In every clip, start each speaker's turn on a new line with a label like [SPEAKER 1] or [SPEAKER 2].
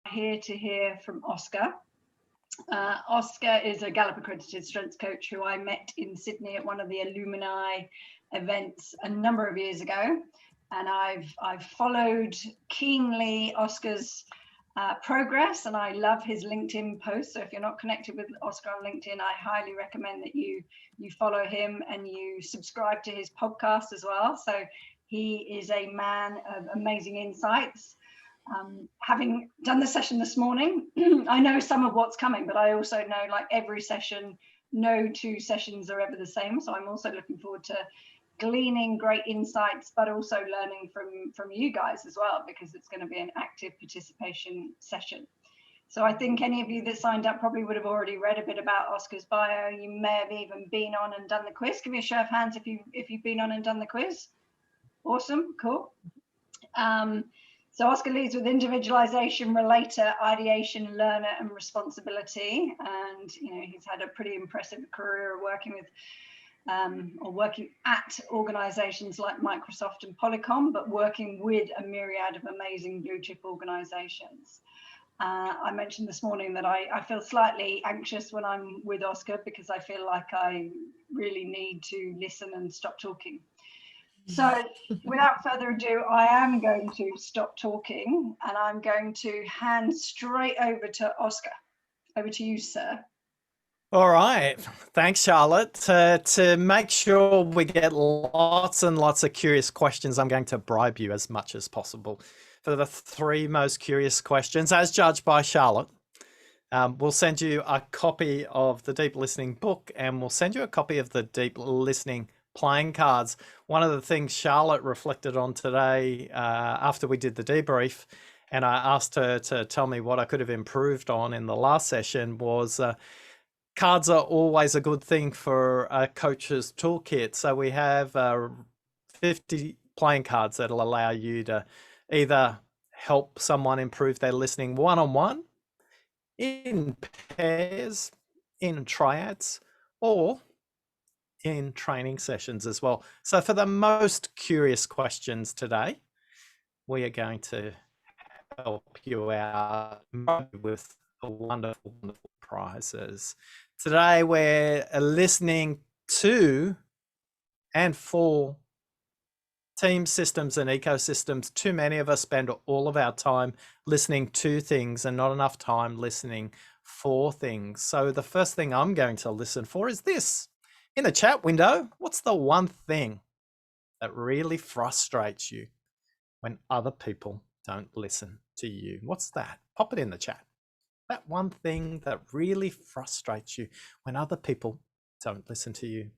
[SPEAKER 1] here to hear from Oscar. Oscar is a Gallup accredited strengths coach who I met in Sydney at one of the alumni events a number of years ago, and I've followed keenly Oscar's progress, and I love his LinkedIn posts. So if you're not connected with Oscar on LinkedIn, I highly recommend that you follow him and you subscribe to his podcast as well. So he is a man of amazing insights. Having done the session this morning, I know some of what's coming, but I also know, like every session, no two sessions are ever the same. So I'm also looking forward to gleaning great insights, but also learning from you guys as well, because it's going to be an active participation session. So I think any of you that signed up probably would have already read a bit about Oscar's bio. You may have even been on and done the quiz. Give me a show of hands if you've been on and done the quiz. Awesome, cool. So Oscar leads with individualization, relator, ideation, learner, and responsibility. And he's had a pretty impressive career working with or working at organizations like Microsoft and Polycom, but working with a myriad of amazing blue chip organizations. I mentioned this morning that I feel slightly anxious when I'm with Oscar, because I feel like I really need to listen and stop talking. So without further ado, I am going to stop talking and I'm going to hand straight over to Oscar. Over to you, sir.
[SPEAKER 2] All right. Thanks, Charlotte. To make sure we get lots and lots of curious questions, I'm going to bribe you as much as possible for the 3 most curious questions, as judged by Charlotte. We'll send you a copy of the Deep Listening book, and we'll send you a copy of the Deep Listening playing cards. One of the things Charlotte reflected on today after we did the debrief, and I asked her to tell me what I could have improved on in the last session, was cards are always a good thing for a coach's toolkit. So we have 50 playing cards that'll allow you to either help someone improve their listening one-on-one, in pairs, in triads, or in training sessions as well. So for the most curious questions today, we are going to help you out with wonderful, wonderful prizes. Today we're listening to and for team systems and ecosystems. Too many of us spend all of our time listening to things and not enough time listening for things. So the first thing I'm going to listen for is this. In the chat window, what's the one thing that really frustrates you when other people don't listen to you? What's that? Pop it in the chat. That one thing that really frustrates you when other people don't listen to you.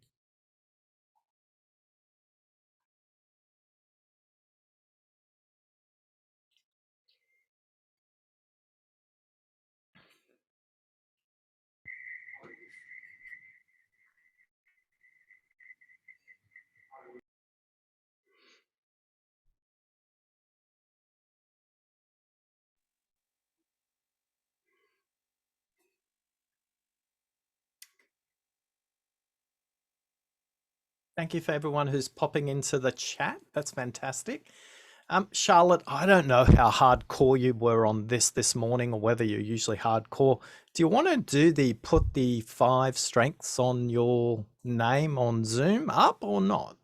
[SPEAKER 2] Thank you for everyone who's popping into the chat. That's fantastic. Charlotte, I don't know how hardcore you were on this morning, or whether you're usually hardcore. Do you want to put the 5 strengths on your name on Zoom up or not?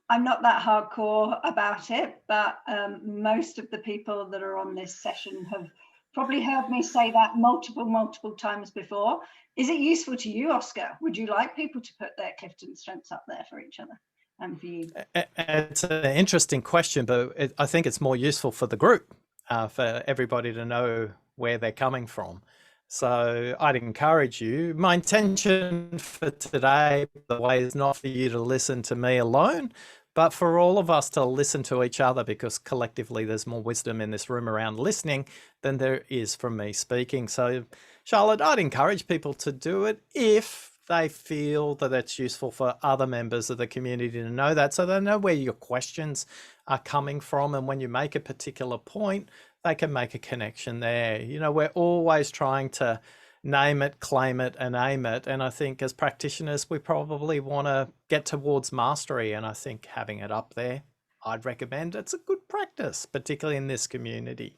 [SPEAKER 1] I'm not that hardcore about it, but most of the people that are on this session have probably heard me say that multiple times before. Is it useful to you, Oscar? Would you like people to put their Clifton strengths up there for each other and for you?
[SPEAKER 2] It's an interesting question, but I think it's more useful for the group, for everybody to know where they're coming from. So I'd encourage you. My intention for today, by the way, is not for you to listen to me alone, but for all of us to listen to each other, because collectively there's more wisdom in this room around listening than there is from me speaking. So Charlotte, I'd encourage people to do it if they feel that it's useful for other members of the community to know that, so they know where your questions are coming from. And when you make a particular point, they can make a connection there. We're always trying to name it, claim it, and aim it. And I think as practitioners, we probably want to get towards mastery. And I think having it up there I'd recommend it's a good practice, particularly in this community.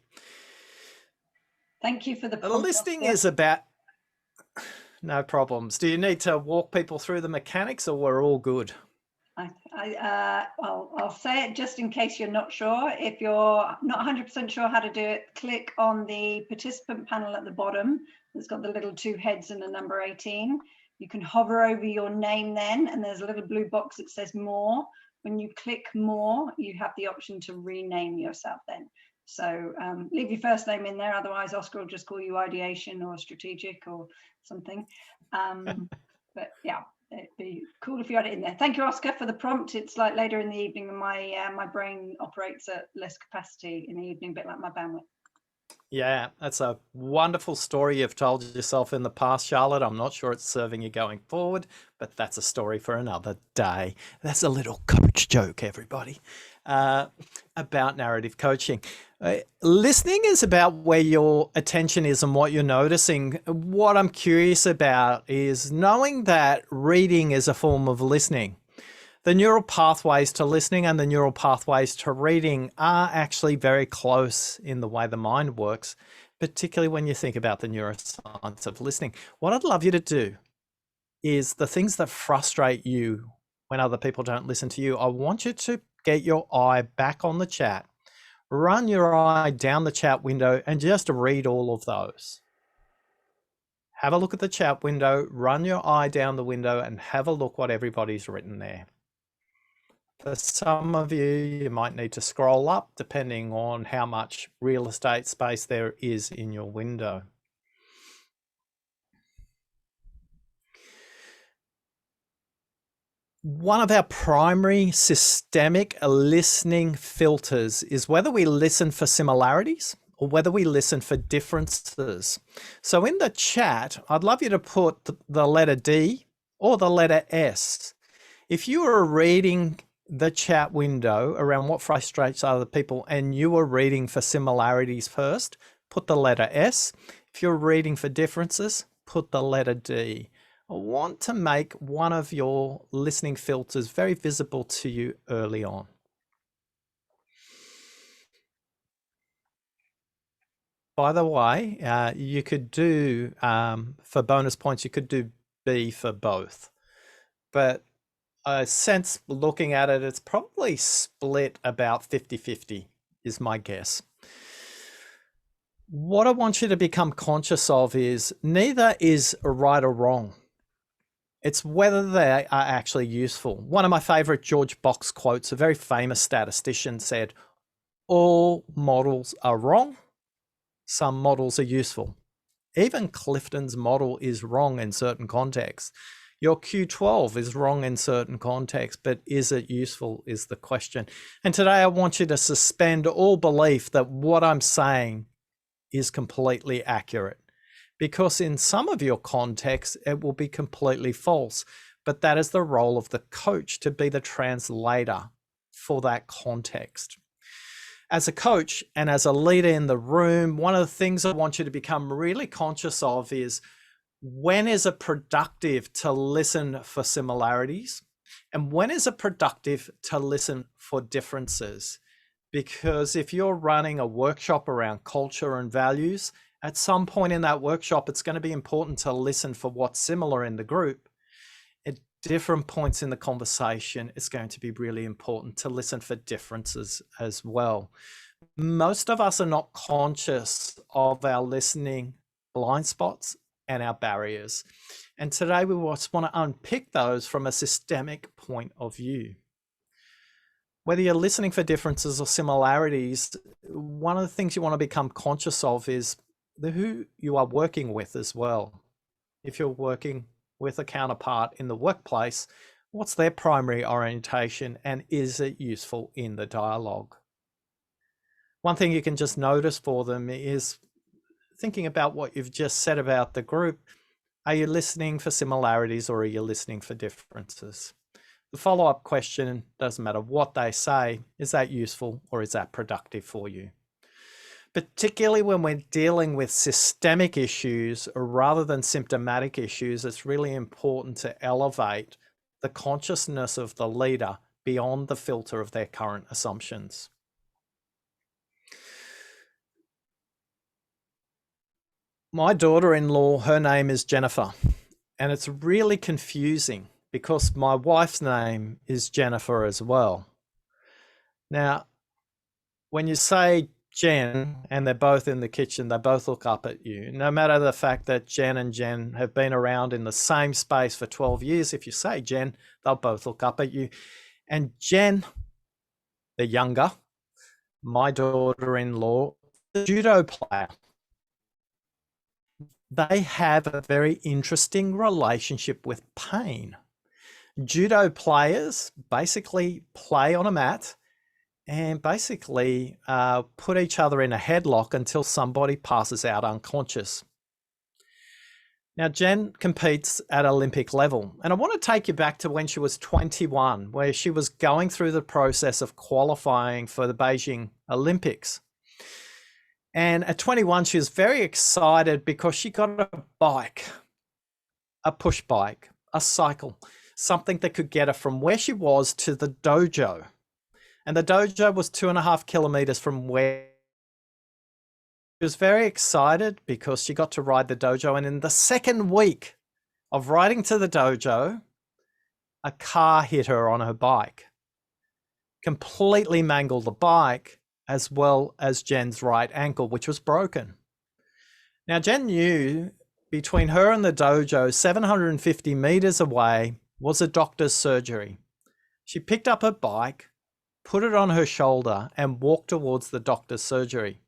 [SPEAKER 1] Thank you for the prompt,
[SPEAKER 2] Listening
[SPEAKER 1] Oscar.
[SPEAKER 2] is about, no problems. Do you need to walk people through the mechanics, or we're all good?
[SPEAKER 1] I'll say it just in case you're not sure. If you're not 100% sure how to do it, click on the participant panel at the bottom. It's got the little 2 heads and the number 18. You can hover over your name then, and there's a little blue box that says more. When you click more, you have the option to rename yourself then. So leave your first name in there, otherwise Oscar will just call you ideation or strategic or something. But yeah, it'd be cool if you had it in there. Thank you, Oscar, for the prompt. It's like later in the evening and my brain operates at less capacity in the evening, a bit like my bandwidth.
[SPEAKER 2] Yeah, that's a wonderful story you've told yourself in the past, Charlotte. I'm not sure it's serving you going forward, but that's a story for another day. That's a little coach joke, everybody, about narrative coaching. Listening is about where your attention is and what you're noticing. What I'm curious about is knowing that reading is a form of listening. The neural pathways to listening and the neural pathways to reading are actually very close in the way the mind works, particularly when you think about the neuroscience of listening. What I'd love you to do is the things that frustrate you when other people don't listen to you. I want you to get your eye back on the chat, run your eye down the chat window and just read all of those. Have a look at the chat window, run your eye down the window and have a look what everybody's written there. For some of you, you might need to scroll up depending on how much real estate space there is in your window. One of our primary systemic listening filters is whether we listen for similarities or whether we listen for differences. So in the chat, I'd love you to put the letter D or the letter S. If you are reading the chat window around what frustrates other people and you are reading for similarities first, put the letter S. If you're reading for differences, put the letter D. I want to make one of your listening filters very visible to you early on. By the way, you could do, for bonus points, you could do B for both. But I sense looking at it, it's probably split about 50-50 is my guess. What I want you to become conscious of is neither is right or wrong. It's whether they are actually useful. One of my favorite George Box quotes, a very famous statistician, said, all models are wrong, some models are useful. Even Clifton's model is wrong in certain contexts. Your Q12 is wrong in certain contexts, but is it useful is the question. And today I want you to suspend all belief that what I'm saying is completely accurate, because in some of your contexts, it will be completely false, but that is the role of the coach, to be the translator for that context. As a coach and as a leader in the room, one of the things I want you to become really conscious of is when is it productive to listen for similarities and when is it productive to listen for differences? Because if you're running a workshop around culture and values, at some point in that workshop, it's going to be important to listen for what's similar in the group. At different points in the conversation, it's going to be really important to listen for differences as well. Most of us are not conscious of our listening blind spots and our barriers. And today we just want to unpick those from a systemic point of view. Whether you're listening for differences or similarities, one of the things you want to become conscious of is who you are working with as well. If you're working with a counterpart in the workplace, what's their primary orientation and is it useful in the dialogue? One thing you can just notice for them is thinking about what you've just said about the group. Are you listening for similarities or are you listening for differences? The follow-up question, doesn't matter what they say, is that useful or is that productive for you? Particularly when we're dealing with systemic issues rather than symptomatic issues, it's really important to elevate the consciousness of the leader beyond the filter of their current assumptions. My daughter-in-law, her name is Jennifer, and it's really confusing because my wife's name is Jennifer as well. Now, when you say Jen and they're both in the kitchen, they both look up at you. No matter the fact that Jen and Jen have been around in the same space for 12 years, if you say Jen, they'll both look up at you. And Jen, the younger, my daughter-in-law, the judo player. They have a very interesting relationship with pain. Judo players basically play on a mat and basically put each other in a headlock until somebody passes out unconscious. Now, Jen competes at Olympic level, and I want to take you back to when she was 21, where she was going through the process of qualifying for the Beijing Olympics. And at 21, she was very excited because she got a bike, a push bike, a cycle, something that could get her from where she was to the dojo. And the dojo was 2.5 kilometers from where she was very excited because she got to ride the dojo. And in the second week of riding to the dojo, a car hit her on her bike, completely mangled the bike, as well as Jen's right ankle, which was broken. Now, Jen knew between her and the dojo, 750 meters away, was a doctor's surgery. She picked up her bike, put it on her shoulder, and walked towards the doctor's surgery.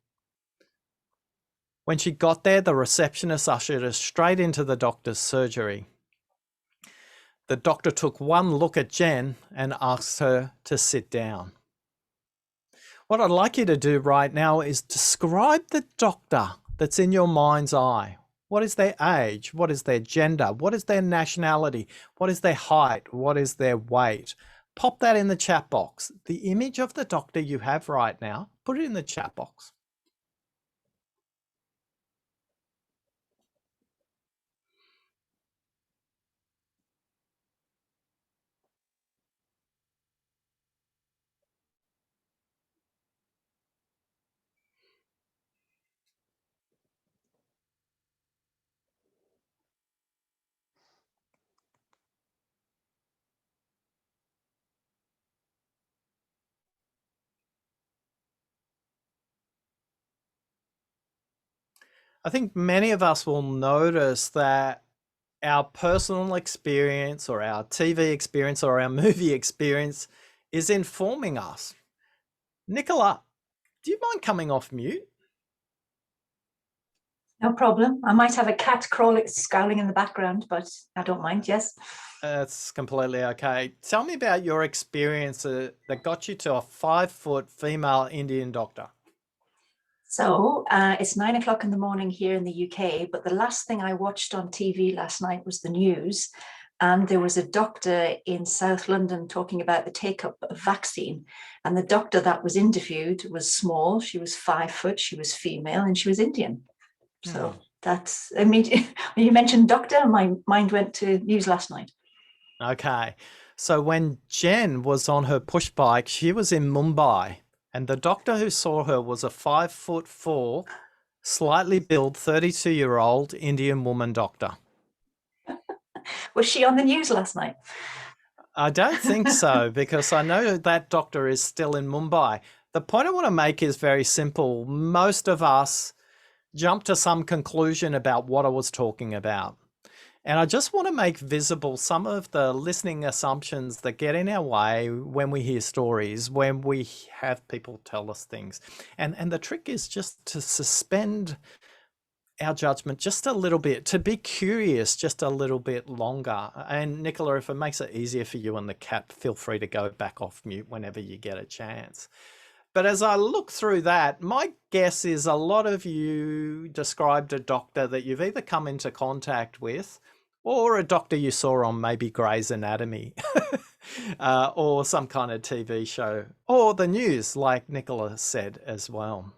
[SPEAKER 2] When she got there, the receptionist ushered her straight into the doctor's surgery. The doctor took one look at Jen and asked her to sit down. What I'd like you to do right now is describe the doctor that's in your mind's eye. What is their age? What is their gender? What is their nationality? What is their height? What is their weight? Pop that in the chat box. The image of the doctor you have right now, put it in the chat box. I think many of us will notice that our personal experience or our TV experience or our movie experience is informing us. Nicola, do you mind coming off mute?
[SPEAKER 3] No problem. I might have a cat scowling in the background, but I don't mind, yes.
[SPEAKER 2] That's completely okay. Tell me about your experience that got you to a 5-foot female Indian doctor.
[SPEAKER 3] So it's 9 o'clock in the morning here in the UK, but the last thing I watched on TV last night was the news. And there was a doctor in South London talking about the take-up of vaccine. And the doctor that was interviewed was small. She was 5 foot, she was female, and she was Indian. So that's, I mean, when you mentioned doctor, my mind went to news last night.
[SPEAKER 2] Okay. So when Jen was on her push bike, she was in Mumbai. And the doctor who saw her was a 5'4", slightly built, 32-year-old Indian woman doctor.
[SPEAKER 3] Was she on the news last night?
[SPEAKER 2] I don't think so, because I know that doctor is still in Mumbai. The point I want to make is very simple. Most of us jump to some conclusion about what I was talking about. And I just want to make visible some of the listening assumptions that get in our way when we hear stories, when we have people tell us things. And the trick is just to suspend our judgment just a little bit, to be curious just a little bit longer. And Nicola, if it makes it easier for you and the cat, feel free to go back off mute whenever you get a chance. But as I look through that, my guess is a lot of you described a doctor that you've either come into contact with or a doctor you saw on maybe Grey's Anatomy or some kind of TV show or the news, like Nicola said as well.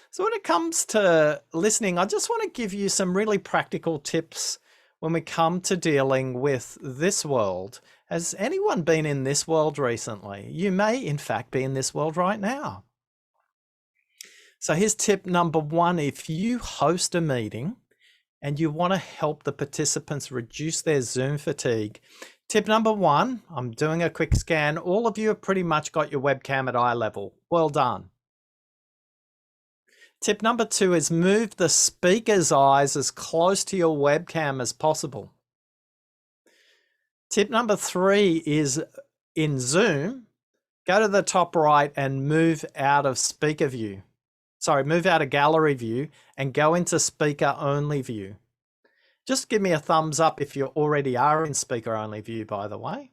[SPEAKER 2] So when it comes to listening, I just want to give you some really practical tips when we come to dealing with this world. Has anyone been in this world recently? You may, in fact, be in this world right now. So here's tip number one. If you host a meeting and you want to help the participants reduce their Zoom fatigue, tip number one, I'm doing a quick scan. All of you have pretty much got your webcam at eye level. Well done. Tip number two is move the speaker's eyes as close to your webcam as possible. Tip number three is in Zoom, go to the top right and move out of speaker view. Sorry, move out of gallery view and go into speaker only view. Just give me a thumbs up if you already are in speaker only view, by the way.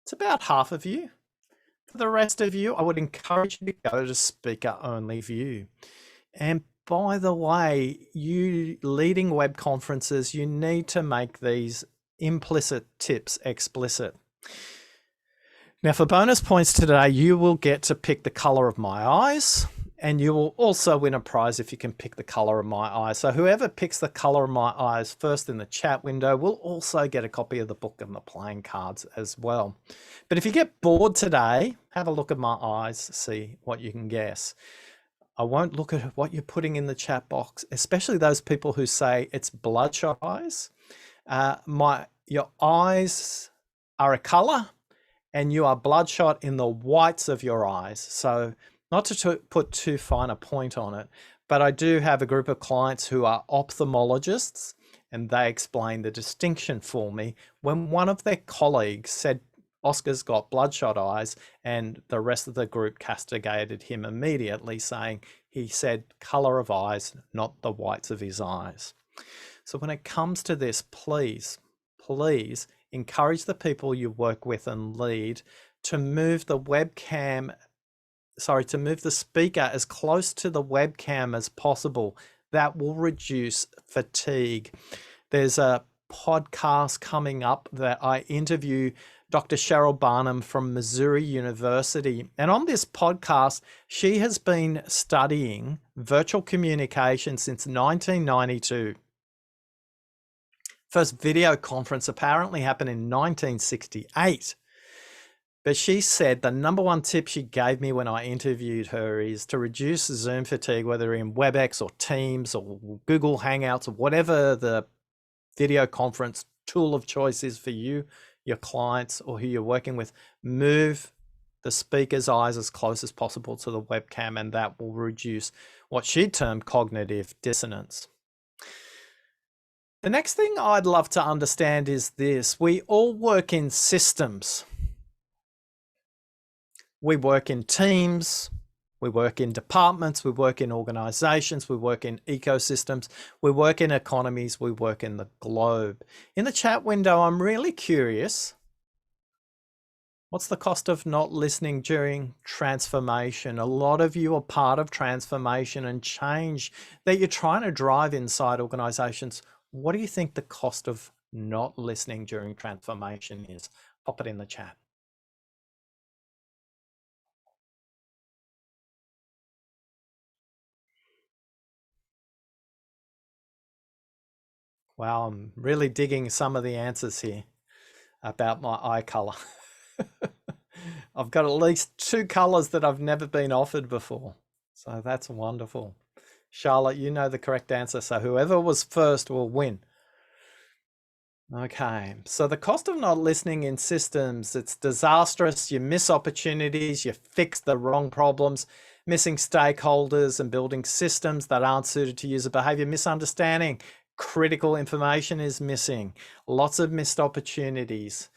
[SPEAKER 2] It's about half of you. For the rest of you, I would encourage you to go to speaker only view. And by the way, you leading web conferences, you need to make these implicit tips explicit. Now, for bonus points today, you will get to pick the color of my eyes, and you will also win a prize if you can pick the color of my eyes. So whoever picks the color of my eyes first in the chat window will also get a copy of the book and the playing cards as well. But if you get bored today, have a look at my eyes, see what you can guess. I won't look at what you're putting in the chat box, especially those people who say it's bloodshot eyes. Your eyes are a color and you are bloodshot in the whites of your eyes. So not to put too fine a point on it, but I do have a group of clients who are ophthalmologists, and they explain the distinction for me when one of their colleagues said, Oscar's got bloodshot eyes, and the rest of the group castigated him immediately, saying he said color of eyes, not the whites of his eyes. So when it comes to this, please encourage the people you work with and lead to move the speaker as close to the webcam as possible. That will reduce fatigue. There's a podcast coming up that I interview Dr. Cheryl Barnum from Missouri University. And on this podcast, she has been studying virtual communication since 1992. First video conference apparently happened in 1968. But she said the number one tip she gave me when I interviewed her is to reduce Zoom fatigue, whether in WebEx or Teams or Google Hangouts or whatever the video conference tool of choice is for you, your clients, or who you're working with. Move the speaker's eyes as close as possible to the webcam, and that will reduce what she termed cognitive dissonance. The next thing I'd love to understand is this. We all work in systems. We work in teams, we work in departments, we work in organizations, we work in ecosystems, we work in economies, we work in the globe. In the chat window, I'm really curious, what's the cost of not listening during transformation? A lot of you are part of transformation and change that you're trying to drive inside organizations. What do you think the cost of not listening during transformation is? Pop it in the chat. Wow, I'm really digging some of the answers here about my eye color. I've got at least 2 colors that I've never been offered before. So that's wonderful. Charlotte, you know the correct answer. So whoever was first will win. Okay, so the cost of not listening in systems, it's disastrous. You miss opportunities, you fix the wrong problems, missing stakeholders and building systems that aren't suited to user behavior, misunderstanding. Critical information is missing, lots of missed opportunities.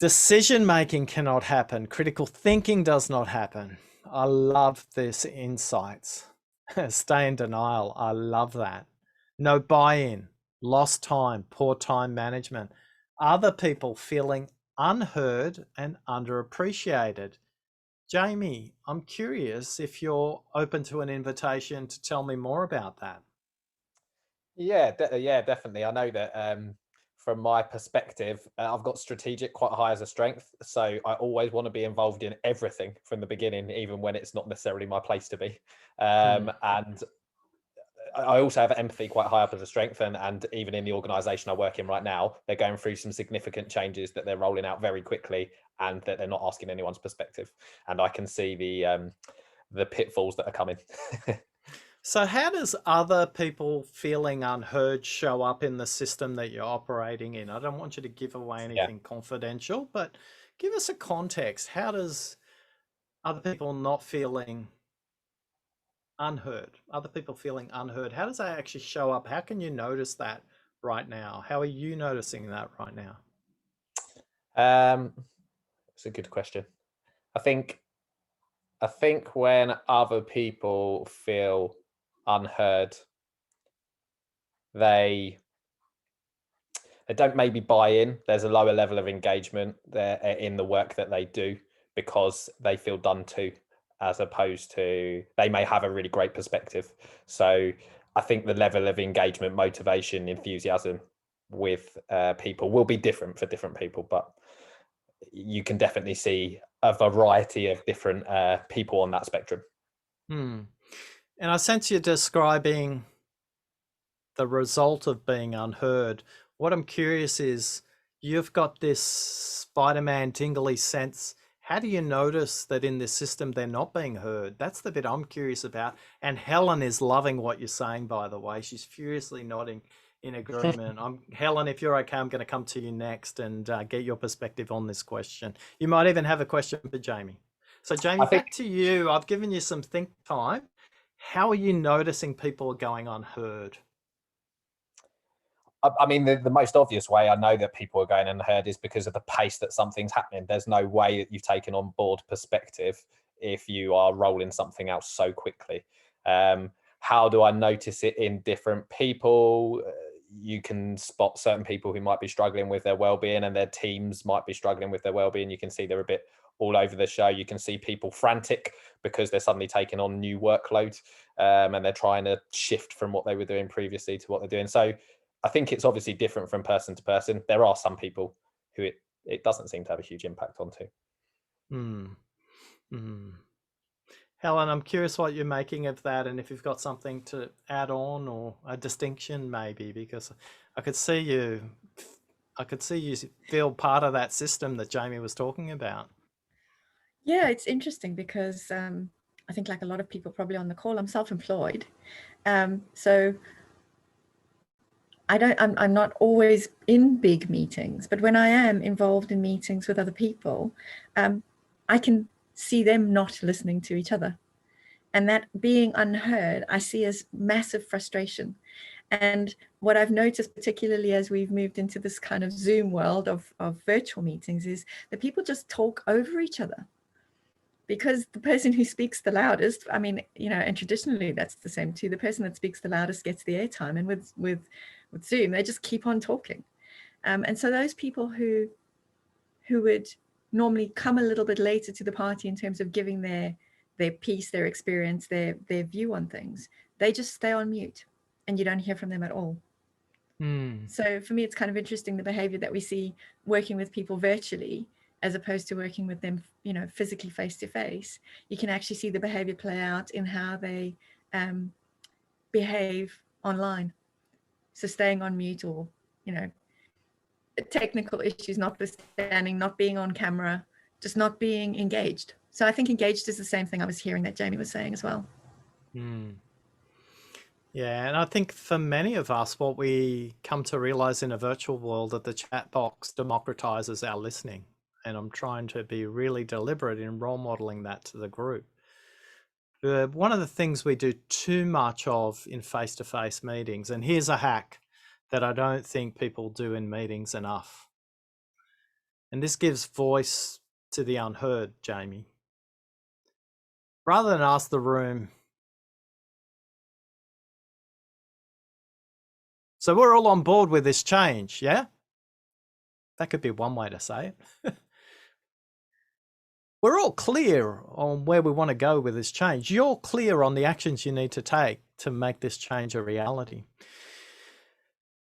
[SPEAKER 2] Decision making cannot happen. Critical thinking does not happen. I love this insights. Stay in denial. I love that. No buy-in, lost time, poor time management. Other people feeling unheard and underappreciated. Jamie, I'm curious if you're open to an invitation to tell me more about that.
[SPEAKER 4] Yeah, definitely. I know that from my perspective, I've got strategic quite high as a strength. So I always want to be involved in everything from the beginning, even when it's not necessarily my place to be. And I also have empathy quite high up as a strength, and even in the organisation I work in right now, they're going through some significant changes that they're rolling out very quickly, and that they're not asking anyone's perspective. And I can see the pitfalls that are coming.
[SPEAKER 2] So how does other people feeling unheard show up in the system that you're operating in? I don't want you to give away anything confidential, but give us a context. How does other people not feeling unheard, how does that actually show up? How can you notice that right now? How are you noticing that right now?
[SPEAKER 4] It's a good question. I think when other people feel unheard, they don't maybe buy in. There's a lower level of engagement there in the work that they do, because they feel done to, as opposed to they may have a really great perspective. So I think the level of engagement, motivation, enthusiasm with people will be different for different people, but you can definitely see a variety of different people on that spectrum.
[SPEAKER 2] And I sense you're describing the result of being unheard. What I'm curious is, you've got this Spider-Man tingly sense. How do you notice that in this system they're not being heard? That's the bit I'm curious about. And Helen is loving what you're saying, by the way. She's furiously nodding in agreement. Helen, if you're okay, I'm going to come to you next and get your perspective on this question. You might even have a question for Jamie. So Jamie, back to you. I've given you some think time. How are you noticing people are going unheard?
[SPEAKER 4] I mean, the most obvious way I know that people are going unheard is because of the pace that something's happening. There's no way that you've taken on board perspective if you are rolling something out so quickly. How do I notice it in different people? You can spot certain people who might be struggling with their well-being, and their teams might be struggling with their well-being. You can see they're a bit all over the show. You can see people frantic because they're suddenly taking on new workload, and they're trying to shift from what they were doing previously to what they're doing. So I think it's obviously different from person to person. There are some people who it doesn't seem to have a huge impact onto.
[SPEAKER 2] Helen, I'm curious what you're making of that, and if you've got something to add on or a distinction maybe, because I could see you feel part of that system that Jamie was talking about.
[SPEAKER 5] Yeah, it's interesting because I think, like a lot of people probably on the call, I'm self-employed. So I'm not always in big meetings, but when I am involved in meetings with other people, I can see them not listening to each other. And that being unheard, I see as massive frustration. And what I've noticed, particularly as we've moved into this kind of Zoom world of virtual meetings, is that people just talk over each other. Because the person who speaks the loudest, I mean, and traditionally that's the same too. The person that speaks the loudest gets the airtime, and with Zoom, they just keep on talking. And so those people who would normally come a little bit later to the party in terms of giving their piece, their experience, their view on things, they just stay on mute, and you don't hear from them at all. So for me, it's kind of interesting, the behavior that we see working with people virtually, as opposed to working with them, physically face to face. You can actually see the behavior play out in how they behave online. So staying on mute, or, technical issues notwithstanding, not being on camera, just not being engaged. So I think engaged is the same thing I was hearing that Jamie was saying as well.
[SPEAKER 2] Yeah, and I think for many of us, what we come to realize in a virtual world, that the chat box democratizes our listening. And I'm trying to be really deliberate in role modeling that to the group. One of the things we do too much of in face-to-face meetings, and here's a hack that I don't think people do in meetings enough. And this gives voice to the unheard, Jamie. Rather than ask the room, so we're all on board with this change, yeah? That could be one way to say it. We're all clear on where we want to go with this change. You're clear on the actions you need to take to make this change a reality.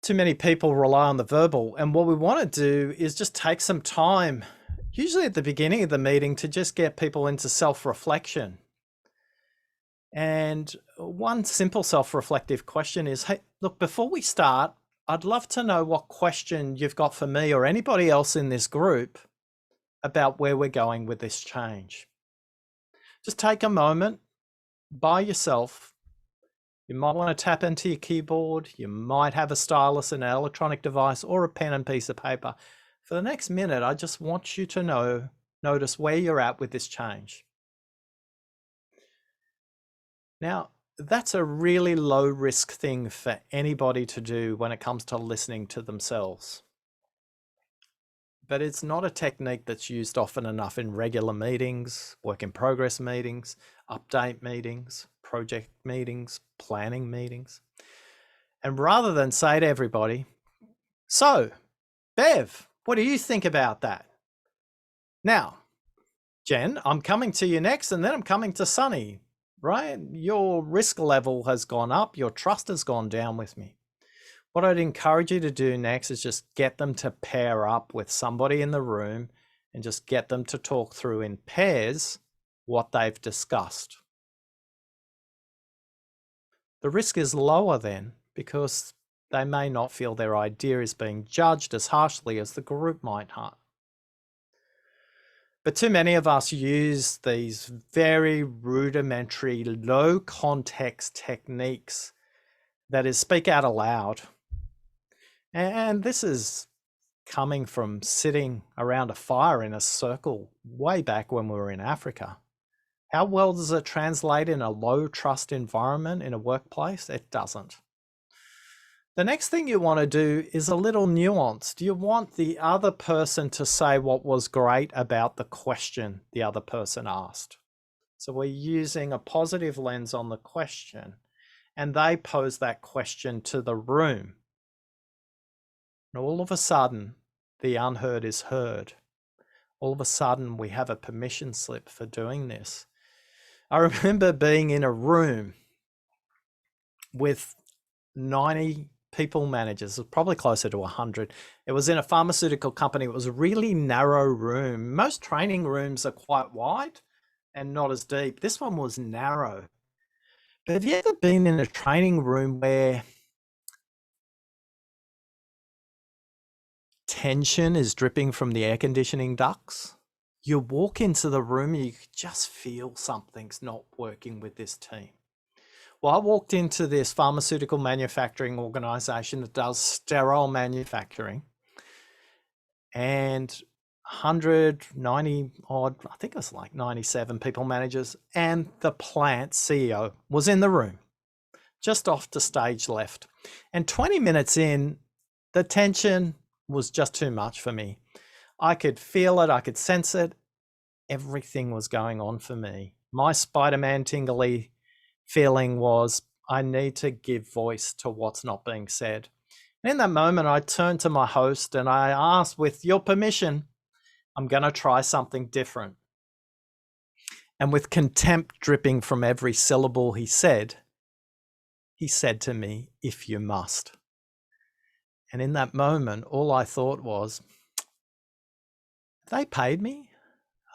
[SPEAKER 2] Too many people rely on the verbal, and what we want to do is just take some time, usually at the beginning of the meeting, to just get people into self-reflection And one simple self-reflective question is, hey, look, before we start, I'd love to know what question you've got for me or anybody else in this group about where we're going with this change. Just take a moment by yourself. You might want to tap into your keyboard. You might have a stylus, an electronic device, or a pen and piece of paper. For the next minute, I just want you to notice where you're at with this change. Now, that's a really low risk thing for anybody to do when it comes to listening to themselves. But it's not a technique that's used often enough in regular meetings, work in progress meetings, update meetings, project meetings, planning meetings. And rather than say to everybody, so Bev, what do you think about that? Now, Jen, I'm coming to you next, and then I'm coming to Sunny, right? Your risk level has gone up. Your trust has gone down with me. What I'd encourage you to do next is just get them to pair up with somebody in the room and just get them to talk through in pairs what they've discussed. The risk is lower then because they may not feel their idea is being judged as harshly as the group might have. But too many of us use these very rudimentary, low context techniques, that is, speak out aloud. And this is coming from sitting around a fire in a circle way back when we were in Africa. How well does it translate in a low trust environment in a workplace? It doesn't. The next thing you want to do is a little nuanced. You want the other person to say what was great about the question the other person asked. So we're using a positive lens on the question, and they pose that question to the room. And all of a sudden, the unheard is heard. All of a sudden, we have a permission slip for doing this. I remember being in a room with 90 people managers, probably closer to 100. It was in a pharmaceutical company. It was a really narrow room. Most training rooms are quite wide and not as deep. This one was narrow. But have you ever been in a training room where tension is dripping from the air conditioning ducts? You walk into the room, you just feel something's not working with this team. Well, I walked into this pharmaceutical manufacturing organization that does sterile manufacturing, and 190 odd, I think it was like 97 people managers, and the plant CEO was in the room, just off to stage left. And 20 minutes in, the tension was just too much for me. I could feel it, I could sense it. Everything was going on for me. My Spider-Man tingly feeling was, I need to give voice to what's not being said. And in that moment, I turned to my host and I asked, with your permission, I'm going to try something different. And with contempt dripping from every syllable he said to me, if you must. And in that moment, all I thought was, have they paid me?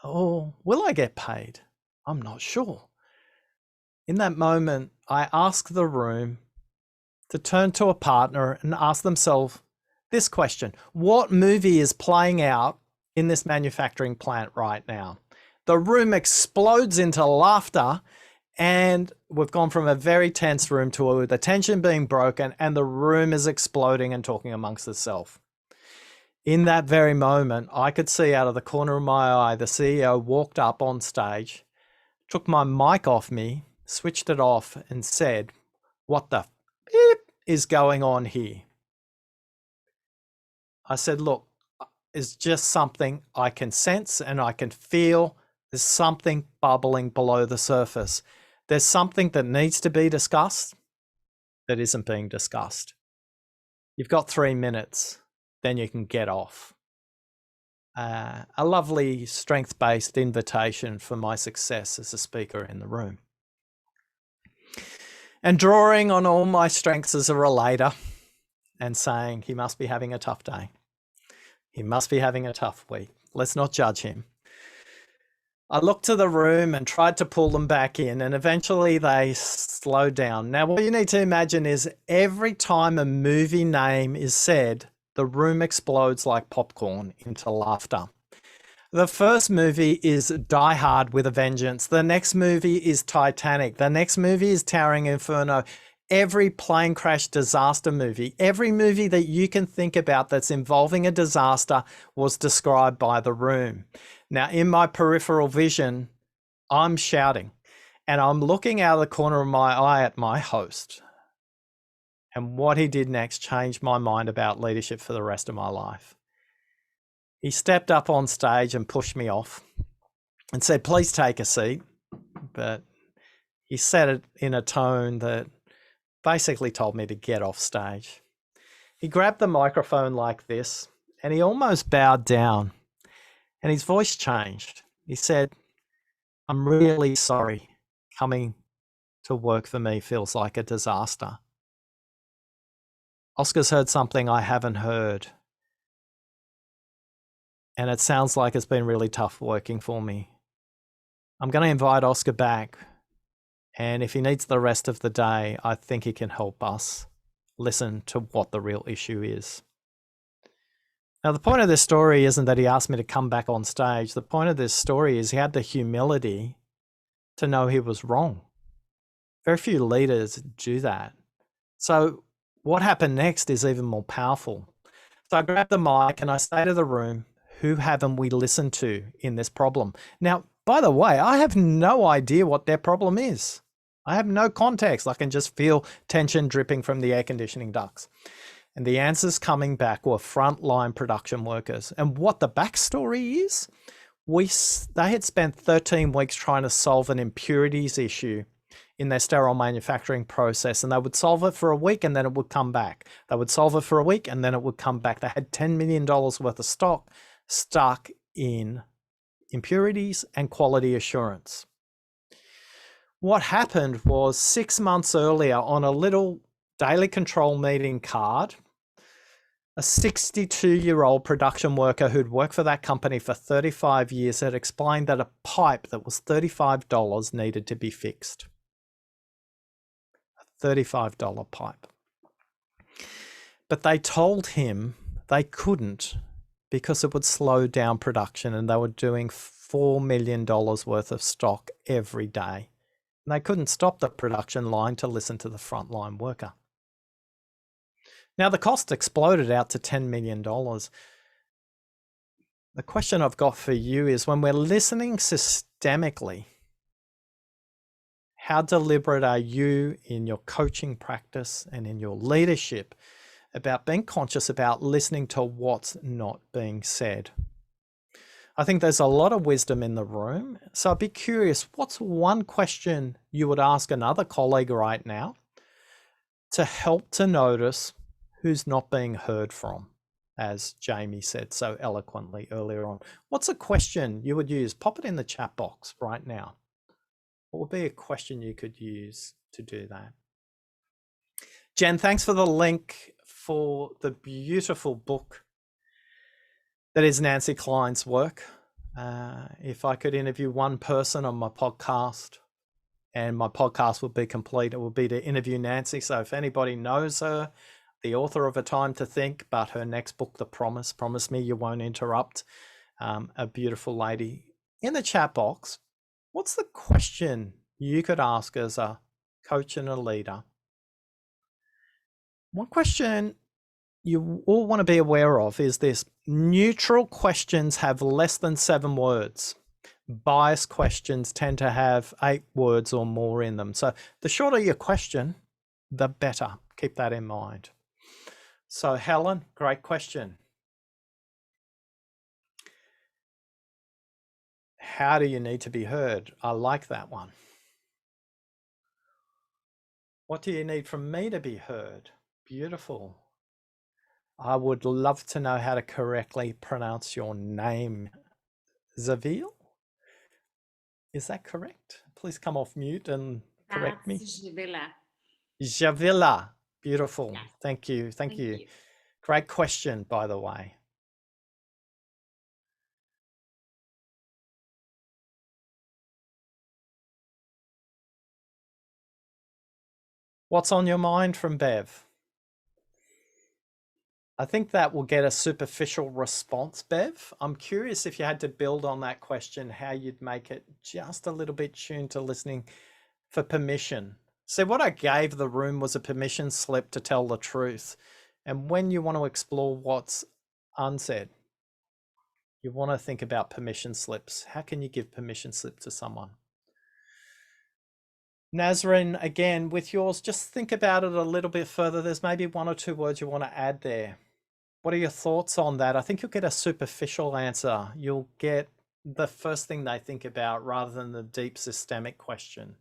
[SPEAKER 2] Or will I get paid? I'm not sure. In that moment, I asked the room to turn to a partner and ask themselves this question: what movie is playing out in this manufacturing plant right now? The room explodes into laughter, and we've gone from a very tense room to the tension being broken, and the room is exploding and talking amongst itself. In that very moment, I could see out of the corner of my eye, the CEO walked up on stage, took my mic off me, switched it off, and said, "What the beep is going on here?" I said, "Look, it's just something I can sense and I can feel. There's something bubbling below the surface. There's something that needs to be discussed that isn't being discussed. You've got 3 minutes, then you can get off." A lovely strength-based invitation for my success as a speaker in the room. And drawing on all my strengths as a relator and saying, he must be having a tough day. He must be having a tough week. Let's not judge him. I looked to the room and tried to pull them back in, and eventually they slowed down. Now, what you need to imagine is every time a movie name is said, the room explodes like popcorn into laughter. The first movie is Die Hard with a Vengeance. The next movie is Titanic. The next movie is Towering Inferno. Every plane crash disaster movie, every movie that you can think about that's involving a disaster was described by the room. Now, in my peripheral vision, I'm shouting and I'm looking out of the corner of my eye at my host. And what he did next changed my mind about leadership for the rest of my life. He stepped up on stage and pushed me off and said, "Please take a seat." But he said it in a tone that basically told me to get off stage. He grabbed the microphone like this and he almost bowed down and his voice changed. He said, "I'm really sorry. Coming to work for me feels like a disaster. Oscar's heard something I haven't heard. And it sounds like it's been really tough working for me. I'm going to invite Oscar back. And if he needs the rest of the day, I think he can help us listen to what the real issue is." Now, the point of this story isn't that he asked me to come back on stage. The point of this story is he had the humility to know he was wrong. Very few leaders do that. So what happened next is even more powerful. So I grabbed the mic and I say to the room, "Who haven't we listened to in this problem?" Now, by the way, I have no idea what their problem is. I have no context. I can just feel tension dripping from the air conditioning ducts. And the answers coming back were frontline production workers. And what the backstory is, they had spent 13 weeks trying to solve an impurities issue in their sterile manufacturing process. And they would solve it for a week and then it would come back. They would solve it for a week and then it would come back. They had $10 million worth of stock stuck in impurities and quality assurance. What happened was 6 months earlier on a little daily control meeting card, a 62-year-old production worker who'd worked for that company for 35 years had explained that a pipe that was $35 needed to be fixed. A $35 pipe. But they told him they couldn't because it would slow down production, and they were doing $4 million worth of stock every day. And they couldn't stop the production line to listen to the frontline worker. Now the cost exploded out to $10 million. The question I've got for you is, when we're listening systemically, how deliberate are you in your coaching practice and in your leadership about being conscious about listening to what's not being said? I think there's a lot of wisdom in the room. So I'd be curious, what's one question you would ask another colleague right now to help to notice who's not being heard from, as Jamie said so eloquently earlier on? What's a question you would use? Pop it in the chat box right now. What would be a question you could use to do that? Jen, thanks for the link for the beautiful book that is Nancy Klein's work. If I could interview one person on my podcast, and my podcast would be complete, it would be to interview Nancy. So if anybody knows her, the author of A Time to Think, but her next book, The Promise, Promise Me You Won't Interrupt, a beautiful lady. In the chat box, what's the question you could ask as a coach and a leader? One question you all want to be aware of is this: neutral questions have less than 7 words. Biased questions tend to have 8 words or more in them. So the shorter your question, the better. Keep that in mind. So Helen, great question. How do you need to be heard? I like that one. What do you need from me to be heard? Beautiful. I would love to know how to correctly pronounce your name. Zavil? Is that correct? Please come off mute and correct me.
[SPEAKER 6] Javilla.
[SPEAKER 2] Javilla. Beautiful.
[SPEAKER 6] Yes.
[SPEAKER 2] Thank you. Thank you. Great question, by the way. What's on your mind from Bev? I think that will get a superficial response, Bev. I'm curious if you had to build on that question, how you'd make it just a little bit tuned to listening for permission. So what I gave the room was a permission slip to tell the truth. And when you want to explore what's unsaid, you want to think about permission slips. How can you give permission slip to someone? Nazrin, again, with yours, just think about it a little bit further. There's maybe 1 or 2 words you want to add there. What are your thoughts on that? I think you'll get a superficial answer. You'll get the first thing they think about rather than the deep systemic question.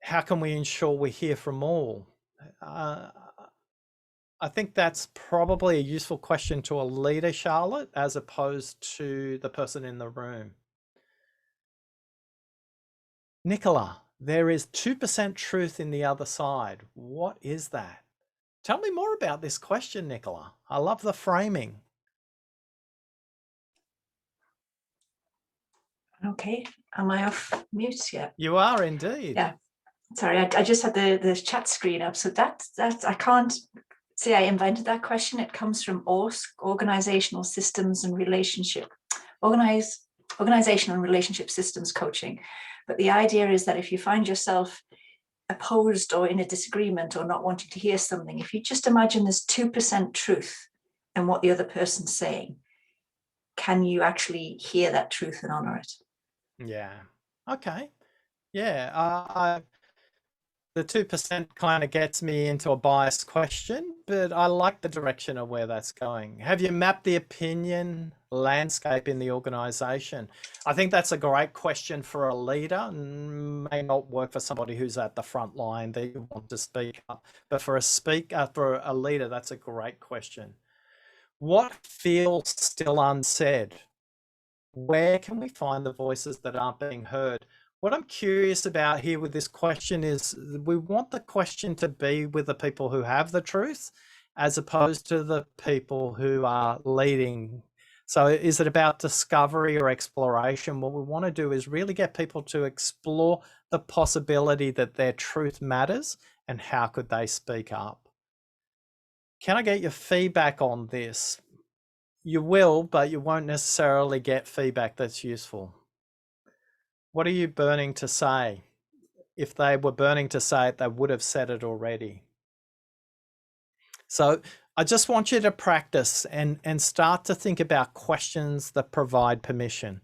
[SPEAKER 2] How can we ensure we hear from all? I think that's probably a useful question to a leader, Charlotte, as opposed to the person in the room. Nicola, there is 2% truth in the other side. What is that? Tell me more about this question, Nicola. I love the framing.
[SPEAKER 3] Okay, am I off mute yet?
[SPEAKER 2] You are indeed.
[SPEAKER 3] Yeah, sorry, I just had the chat screen up. So that I can't say I invented that question. It comes from organizational systems and organizational and relationship systems coaching. But the idea is that if you find yourself opposed or in a disagreement or not wanting to hear something, if you just imagine there's 2% truth in what the other person's saying, can you actually hear that truth and honor it?
[SPEAKER 2] Yeah. Okay. Yeah. The 2% kind of gets me into a biased question, but I like the direction of where that's going. Have you mapped the opinion landscape in the organization? I think that's a great question for a leader. May not work for somebody who's at the front line that you want to speak up, but for a leader, that's a great question. What feels still unsaid? Where can we find the voices that aren't being heard? What I'm curious about here with this question is we want the question to be with the people who have the truth as opposed to the people who are leading. So is it about discovery or exploration? What we want to do is really get people to explore the possibility that their truth matters and how could they speak up. Can I get your feedback on this? You will, but you won't necessarily get feedback that's useful. What are you burning to say? If they were burning to say it, they would have said it already. So I just want you to practice and start to think about questions that provide permission.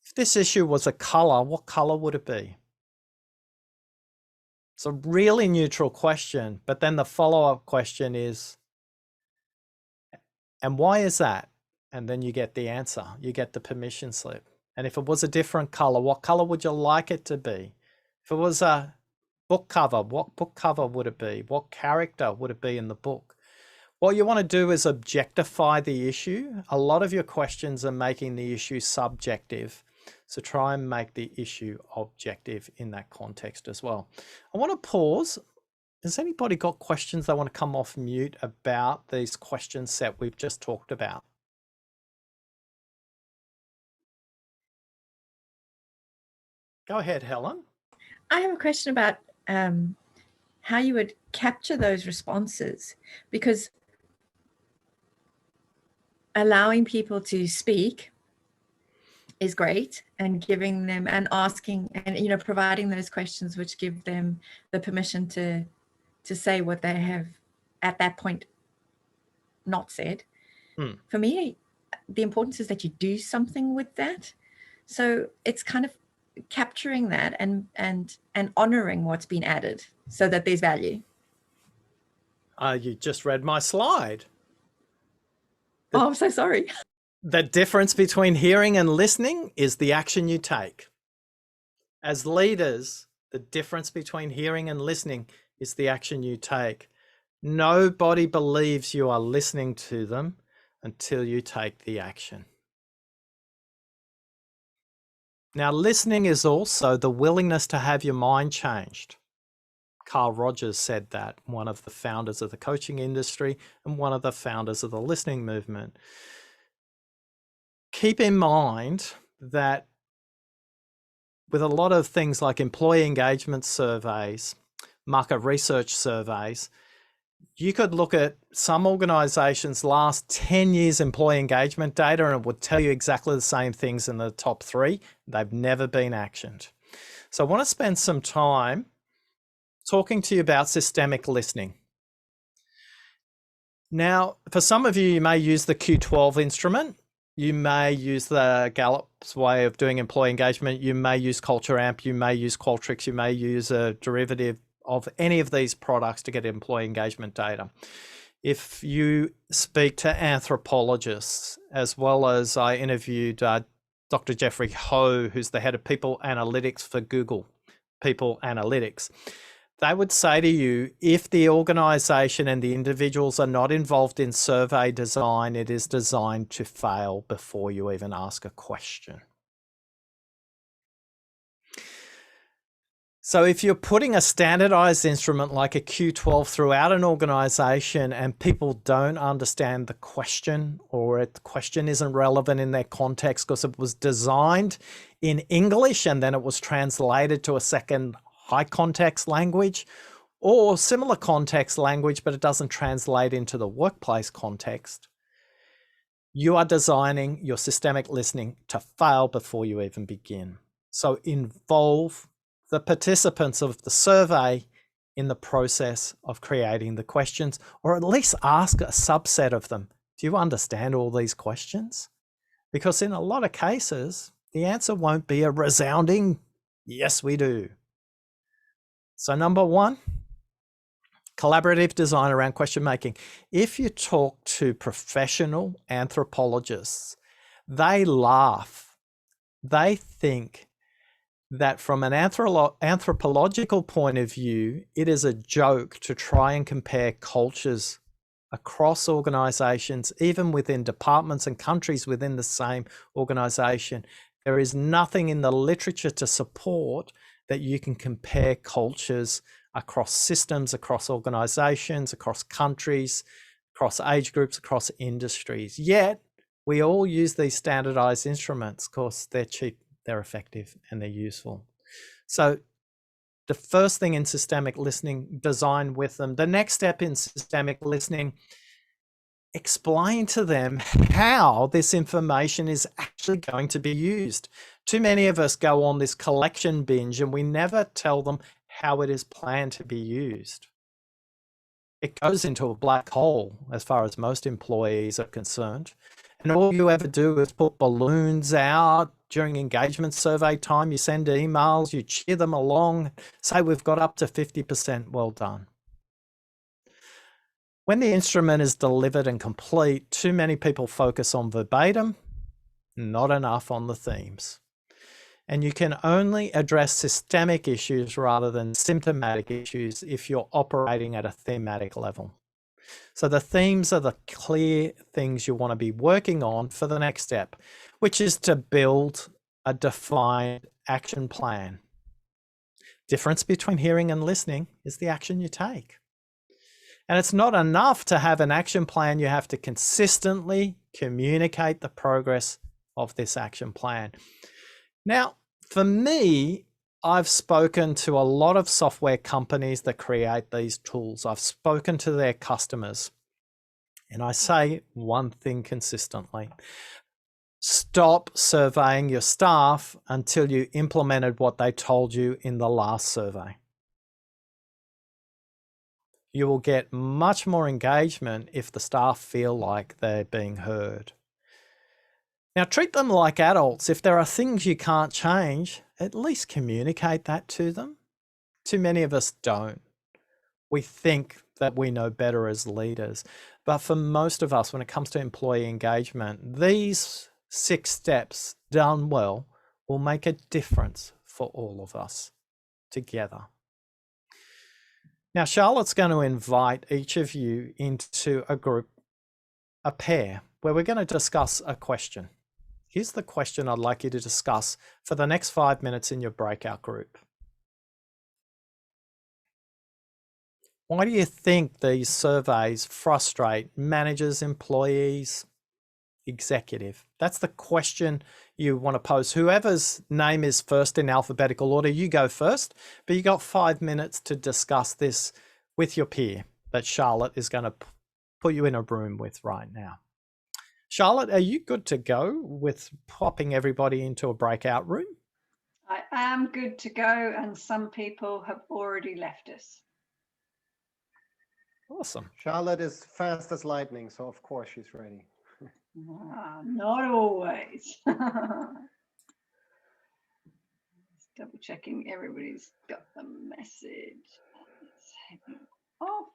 [SPEAKER 2] If this issue was a color, what color would it be? It's a really neutral question, but then the follow-up question is, and why is that? And then you get the answer, you get the permission slip. And if it was a different color, what color would you like it to be? If it was a book cover, what book cover would it be? What character would it be in the book? What you want to do is objectify the issue. A lot of your questions are making the issue subjective. So try and make the issue objective in that context as well. I want to pause. Has anybody got questions they want to come off mute about these question set we've just talked about? Go ahead, Helen.
[SPEAKER 5] I have a question about how you would capture those responses, because allowing people to speak is great, and giving them and asking and providing those questions which give them the permission to say what they have at that point not said. For me, the importance is that you do something with that. So it's kind of capturing that and honoring what's been added so that there's value.
[SPEAKER 2] You just read my slide.
[SPEAKER 5] Oh, I'm so sorry.
[SPEAKER 2] The difference between hearing and listening is the action you take. As leaders, the difference between hearing and listening is the action you take. Nobody believes you are listening to them until you take the action. Now, listening is also the willingness to have your mind changed. Carl Rogers said that, one of the founders of the coaching industry and one of the founders of the listening movement. Keep in mind that with a lot of things like employee engagement surveys, market research surveys, you could look at some organizations' last 10 years employee engagement data and it would tell you exactly the same things in the top 3. They've never been actioned. So I want to spend some time talking to you about systemic listening. Now, for some of you, you may use the Q12 instrument. You may use the Gallup's way of doing employee engagement. You may use Culture Amp. You may use Qualtrics. You may use a derivative of any of these products to get employee engagement data. If you speak to anthropologists, as well as I interviewed Dr. Jeffrey Ho, who's the head of people analytics for Google, People Analytics, they would say to you, if the organization and the individuals are not involved in survey design, it is designed to fail before you even ask a question. So if you're putting a standardized instrument like a Q12 throughout an organization and people don't understand the question, or the question isn't relevant in their context because it was designed in English and then it was translated to a second high context language or similar context language, but it doesn't translate into the workplace context, you are designing your systemic listening to fail before you even begin. So involve the participants of the survey in the process of creating the questions, or at least ask a subset of them. Do you understand all these questions? Because in a lot of cases, the answer won't be a resounding, yes, we do. So number 1, collaborative design around question making. If you talk to professional anthropologists, they laugh. They think that from an anthropological point of view, it is a joke to try and compare cultures across organizations, even within departments and countries within the same organization. There is nothing in the literature to support that you can compare cultures across systems, across organizations, across countries, across age groups, across industries. Yet we all use these standardized instruments because they're cheap, they're effective, and they're useful. So the first thing in systemic listening, design with them. The next step in systemic listening, explain to them how this information is actually going to be used. Too many of us go on this collection binge and we never tell them how it is planned to be used. It goes into a black hole as far as most employees are concerned. And all you ever do is put balloons out during engagement survey time. You send emails, you cheer them along, say we've got up to 50%, well done. When the instrument is delivered and complete, too many people focus on verbatim, not enough on the themes. And you can only address systemic issues rather than symptomatic issues if you're operating at a thematic level. So the themes are the clear things you want to be working on for the next step, which is to build a defined action plan. Difference between hearing and listening is the action you take. And it's not enough to have an action plan. You have to consistently communicate the progress of this action plan. Now, for me, I've spoken to a lot of software companies that create these tools. I've spoken to their customers, and I say one thing consistently: stop surveying your staff until you implemented what they told you in the last survey. You will get much more engagement if the staff feel like they're being heard. Now, treat them like adults. If there are things you can't change, at least communicate that to them. Too many of us don't. We think that we know better as leaders. But for most of us, when it comes to employee engagement, these 6 steps done well will make a difference for all of us together. Now, Charlotte's going to invite each of you into a group, a pair, where we're going to discuss a question. Here's the question I'd like you to discuss for the next 5 minutes in your breakout group. Why do you think these surveys frustrate managers, employees, executive? That's the question you want to pose. Whoever's name is first in alphabetical order, you go first, but you got 5 minutes to discuss this with your peer that Charlotte is going to put you in a room with right now. Charlotte, are you good to go with popping everybody into a breakout room?
[SPEAKER 1] I am good to go, and some people have already left us.
[SPEAKER 2] Awesome.
[SPEAKER 6] Charlotte is fast as lightning, so of course she's ready.
[SPEAKER 1] Not always. Just double checking everybody's got the message. Oh,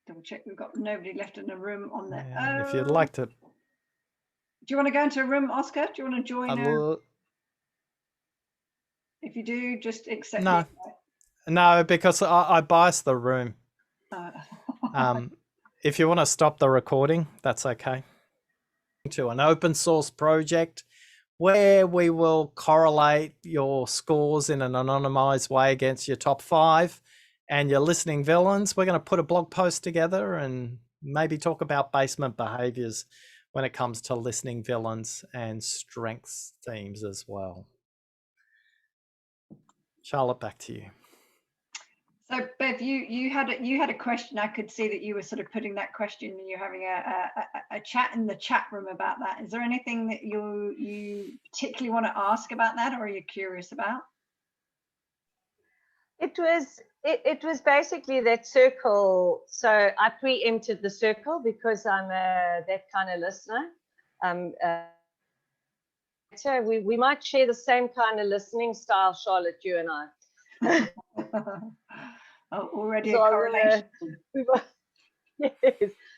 [SPEAKER 1] double check we've got nobody left in the room on their own.
[SPEAKER 2] If you'd like to.
[SPEAKER 1] Do you want to go into a room, Oscar? Do you want to join? If you do, just accept.
[SPEAKER 2] No, no, because I bias the room. If you want to stop the recording, that's okay. To an open source project where we will correlate your scores in an anonymized way against your top 5 and your listening villains. We're going to put a blog post together and maybe talk about basement behaviors when it comes to listening villains and strengths themes as well. Charlotte, back to you.
[SPEAKER 1] So Bev, you had a question. I could see that you were sort of putting that question and you're having a chat in the chat room about that. Is there anything that you particularly want to ask about that, or are you curious about?
[SPEAKER 7] It was basically that circle. So I preempted the circle because I'm that kind of listener. So we might share the same kind of listening style, Charlotte, you and I.
[SPEAKER 1] Already a correlation.
[SPEAKER 7] Yes.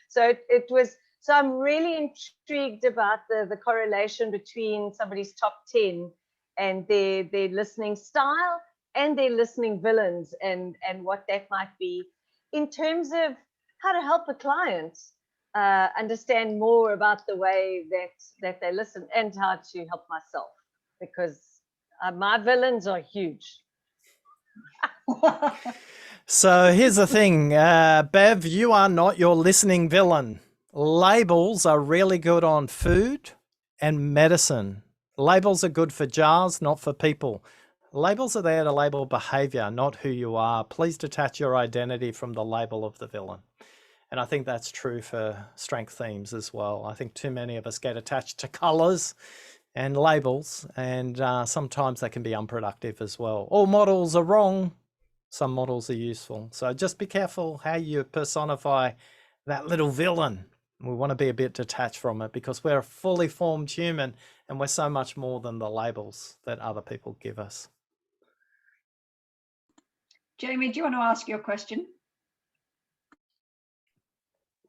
[SPEAKER 7] So it was. So I'm really intrigued about the correlation between somebody's top 10 and their listening style and their listening villains, and what that might be in terms of how to help a client understand more about the way that they listen, and how to help myself, because my villains are huge.
[SPEAKER 2] So here's the thing, Bev, you are not your listening villain. Labels are really good on food and medicine. Labels are good for jars, not for people. Labels are there to label behavior, not who you are. Please detach your identity from the label of the villain. And I think that's true for strength themes as well. I think too many of us get attached to colors and labels, and sometimes they can be unproductive as well. All models are wrong. Some models are useful. So just be careful how you personify that little villain. We want to be a bit detached from it, because we're a fully formed human and we're so much more than the labels that other people give us.
[SPEAKER 1] Jamie, do you want to ask your question?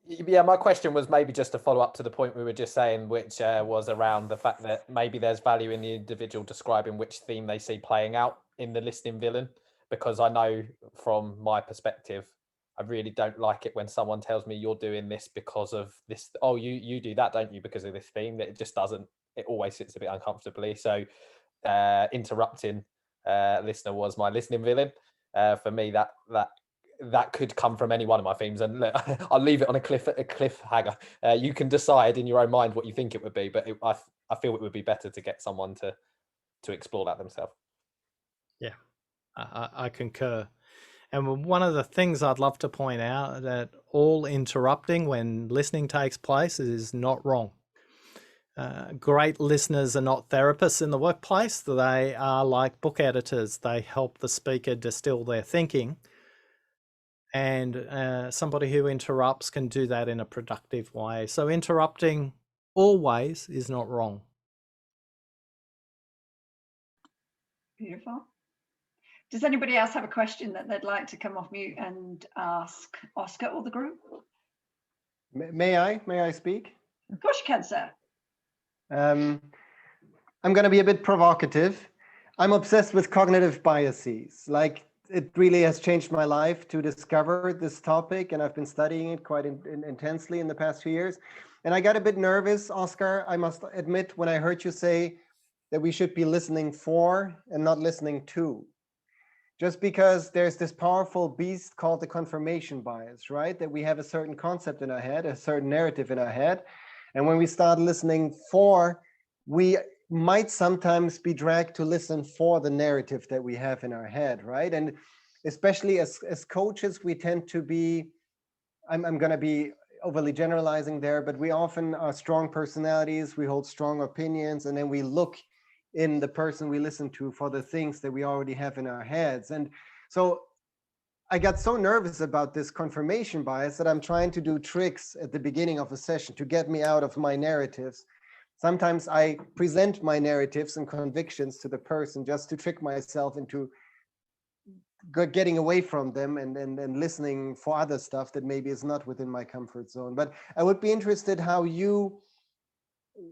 [SPEAKER 4] Yeah, my question was maybe just to follow up to the point we were just saying, which was around the fact that maybe there's value in the individual describing which theme they see playing out in the listening villain. Because I know from my perspective, I really don't like it when someone tells me you're doing this because of this. Oh, you do that, don't you, because of this theme? That it just doesn't. It always sits a bit uncomfortably. So interrupting listener was my listening villain. For me, that could come from any one of my themes. And look, I'll leave it on a cliffhanger. You can decide in your own mind what you think it would be, but I feel it would be better to get someone to explore that themselves.
[SPEAKER 2] Yeah. I concur. And one of the things I'd love to point out, that all interrupting when listening takes place is not wrong. Great listeners are not therapists in the workplace. They are like book editors. They help the speaker distill their thinking. And somebody who interrupts can do that in a productive way. So interrupting always is not wrong.
[SPEAKER 1] Beautiful. Does anybody else have a question that they'd like to come off mute and ask Oscar or the group?
[SPEAKER 6] May I speak?
[SPEAKER 1] Of course you can, sir.
[SPEAKER 6] I'm going to be a bit provocative. I'm obsessed with cognitive biases. Like, it really has changed my life to discover this topic, and I've been studying it quite intensely in the past few years. And I got a bit nervous, Oscar, I must admit, when I heard you say that we should be listening for and not listening to. Just because there's this powerful beast called the confirmation bias, right? That we have a certain concept in our head, a certain narrative in our head, And when we start listening for, we might sometimes be dragged to listen for the narrative that we have in our head, right? And especially as coaches, we tend to be, I'm going to be overly generalizing there, but we often are strong personalities, we hold strong opinions, and then we look in the person we listen to for the things that we already have in our heads. And so I got so nervous about this confirmation bias that I'm trying to do tricks at the beginning of a session to get me out of my narratives. Sometimes I present my narratives and convictions to the person just to trick myself into getting away from them and listening for other stuff that maybe is not within my comfort zone. But I would be interested how you,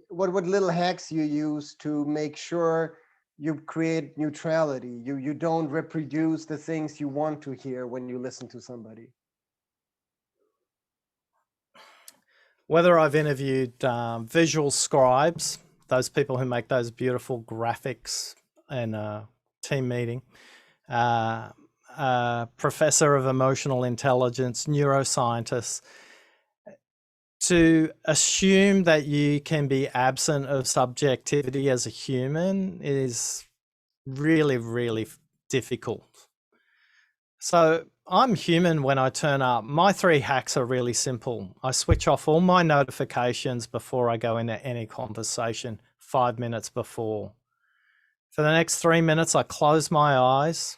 [SPEAKER 6] what little hacks you use to make sure you create neutrality. You don't reproduce the things you want to hear when you listen to somebody.
[SPEAKER 2] Whether I've interviewed visual scribes, those people who make those beautiful graphics in a team meeting, professor of emotional intelligence, neuroscientists, to assume that you can be absent of subjectivity as a human is really, really difficult. So I'm human when I turn up. My 3 hacks are really simple. I switch off all my notifications before I go into any conversation, 5 minutes before. For the next 3 minutes, I close my eyes.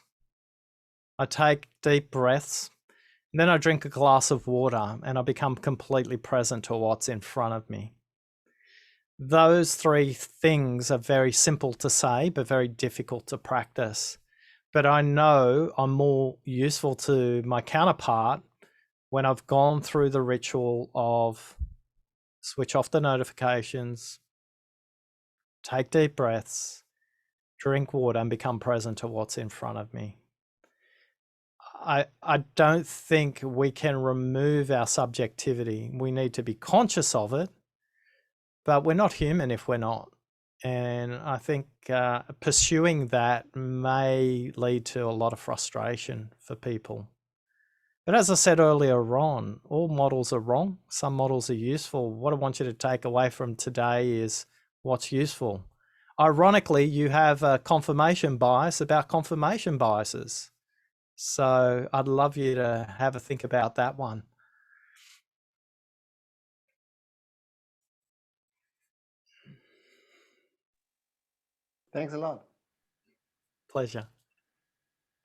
[SPEAKER 2] I take deep breaths. And then I drink a glass of water and I become completely present to what's in front of me. Those 3 things are very simple to say, but very difficult to practice. But I know I'm more useful to my counterpart when I've gone through the ritual of switch off the notifications, take deep breaths, drink water, and become present to what's in front of me. I don't think we can remove our subjectivity. We need to be conscious of it, but we're not human if we're not. And I think pursuing that may lead to a lot of frustration for people. But as I said earlier on, all models are wrong. Some models are useful. What I want you to take away from today is what's useful. Ironically, you have a confirmation bias about confirmation biases. So I'd love you to have a think about that one.
[SPEAKER 6] Thanks a lot.
[SPEAKER 2] Pleasure.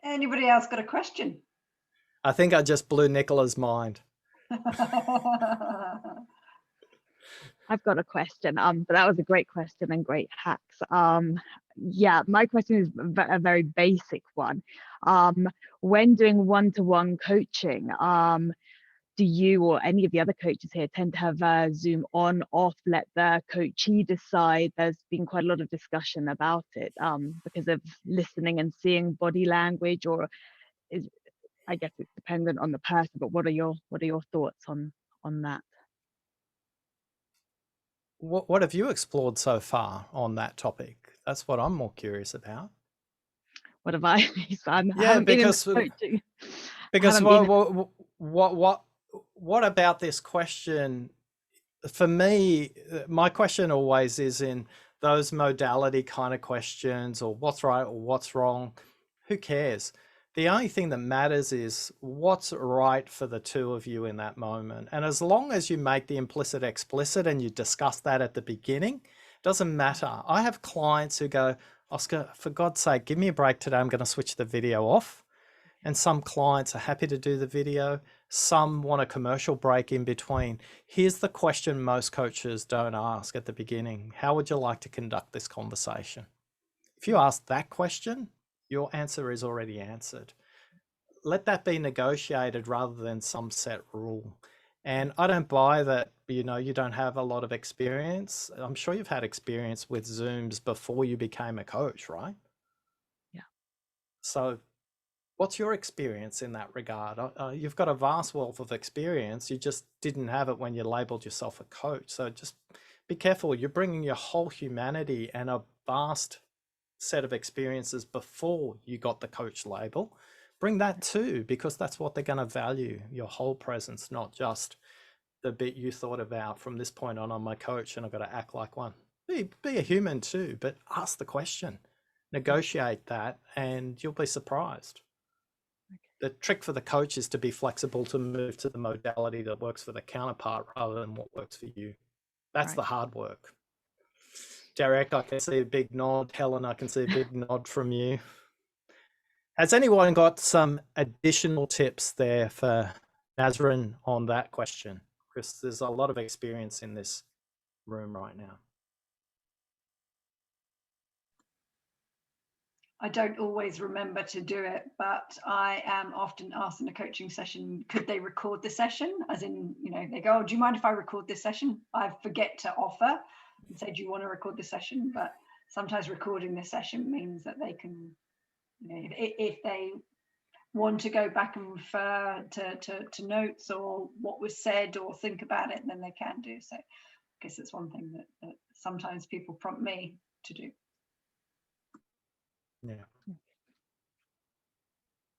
[SPEAKER 1] Anybody else got a question?
[SPEAKER 2] I think I just blew Nicola's mind.
[SPEAKER 8] I've got a question, but that was a great question and great hacks. Yeah, my question is a very basic one. When doing one-to-one coaching, do you or any of the other coaches here tend to have Zoom on, off, let the coachee decide? There's been quite a lot of discussion about it because of listening and seeing body language, or I guess it's dependent on the person, but what are your thoughts on that?
[SPEAKER 2] What have you explored so far on that topic? That's what I'm more curious about.
[SPEAKER 8] What have I?
[SPEAKER 2] Yeah, because what about this question? For me, my question always is in those modality kind of questions, or what's right or what's wrong. Who cares? The only thing that matters is what's right for the 2 of you in that moment. And as long as you make the implicit explicit and you discuss that at the beginning, it doesn't matter. I have clients who go, Oscar, for God's sake, give me a break today. I'm going to switch the video off. And some clients are happy to do the video. Some want a commercial break in between. Here's the question most coaches don't ask at the beginning. How would you like to conduct this conversation? If you ask that question, your answer is already answered. Let that be negotiated rather than some set rule. And I don't buy that, you don't have a lot of experience. I'm sure you've had experience with Zooms before you became a coach, right?
[SPEAKER 8] Yeah.
[SPEAKER 2] So what's your experience in that regard? You've got a vast wealth of experience. You just didn't have it when you labeled yourself a coach. So just be careful. You're bringing your whole humanity and a vast set of experiences before you got the coach label. Bring that too, because that's what they're going to value, your whole presence, not just the bit you thought about, from this point on, I'm my coach and I've got to act like one. Be a human too, but ask the question, negotiate that, and you'll be surprised. The trick for the coach is to be flexible, to move to the modality that works for the counterpart rather than what works for you. That's the hard work. Derek, I can see a big nod. Helen, I can see a big nod from you. Has anyone got some additional tips there for Nazrin on that question? Because there's a lot of experience in this room right now.
[SPEAKER 1] I don't always remember to do it, but I am often asked in a coaching session, could they record the session? As in, you know, they go, oh, do you mind if I record this session? I forget to offer and say, do you want to record the session? But sometimes recording the session means that they can, you know, if they want to go back and refer to notes or what was said or think about it, then they can do so. I guess it's one thing that sometimes people prompt me to do.
[SPEAKER 2] Yeah.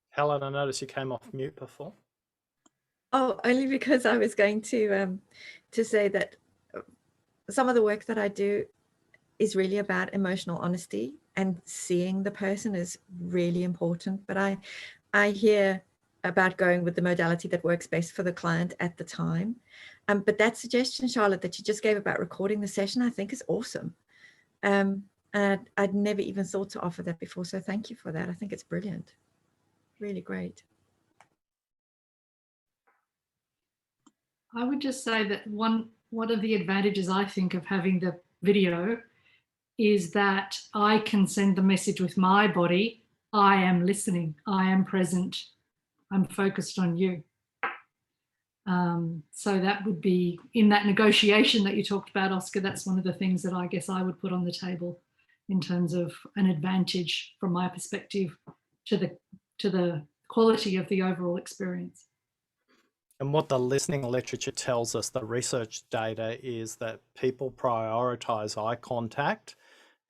[SPEAKER 2] Helen, I noticed you came off mute before.
[SPEAKER 5] Oh, only because I was going to say that some of the work that I do is really about emotional honesty, and seeing the person is really important. But I hear about going with the modality that works best for the client at the time. But that suggestion, Charlotte, that you just gave about recording the session, I think is awesome. And I'd never even thought to offer that before. So thank you for that. I think it's brilliant. Really great.
[SPEAKER 9] I would just say that one of the advantages I think of having the video is that I can send the message with my body. I am listening. I am present. I'm focused on you. So that would be in that negotiation that you talked about, Oscar. That's one of the things that I guess I would put on the table in terms of an advantage from my perspective to the quality of the overall experience.
[SPEAKER 2] And what the listening literature tells us, the research data, is that people prioritize eye contact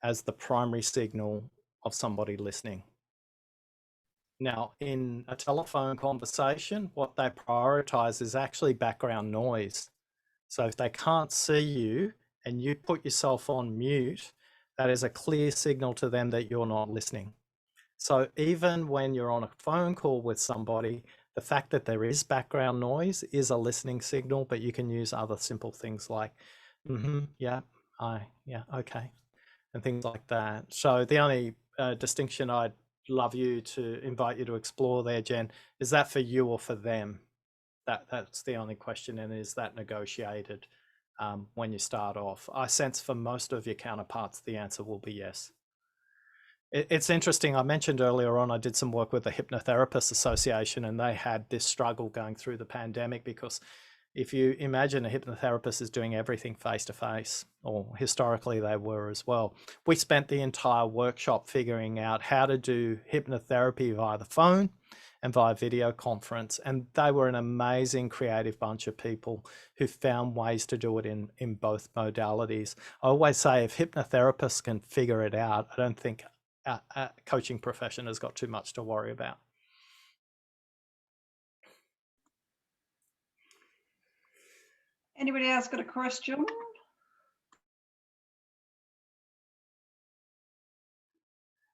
[SPEAKER 2] as the primary signal of somebody listening. Now, in a telephone conversation, what they prioritize is actually background noise. So if they can't see you and you put yourself on mute, that is a clear signal to them that you're not listening. So even when you're on a phone call with somebody, the fact that there is background noise is a listening signal, but you can use other simple things like, yeah, okay, and things like that. So the only distinction I'd love you to invite you to explore there, Jen, is that for you or for them? That's the only question. And is that negotiated when you start off? I sense for most of your counterparts, the answer will be yes. It's interesting. I mentioned earlier on, I did some work with the Hypnotherapists Association, and they had this struggle going through the pandemic, because if you imagine a hypnotherapist is doing everything face-to-face, or historically they were as well. We spent the entire workshop figuring out how to do hypnotherapy via the phone and via video conference. And they were an amazing creative bunch of people who found ways to do it in both modalities. I always say, if hypnotherapists can figure it out, I don't think a coaching profession has got too much to worry about.
[SPEAKER 1] Anybody else got a question?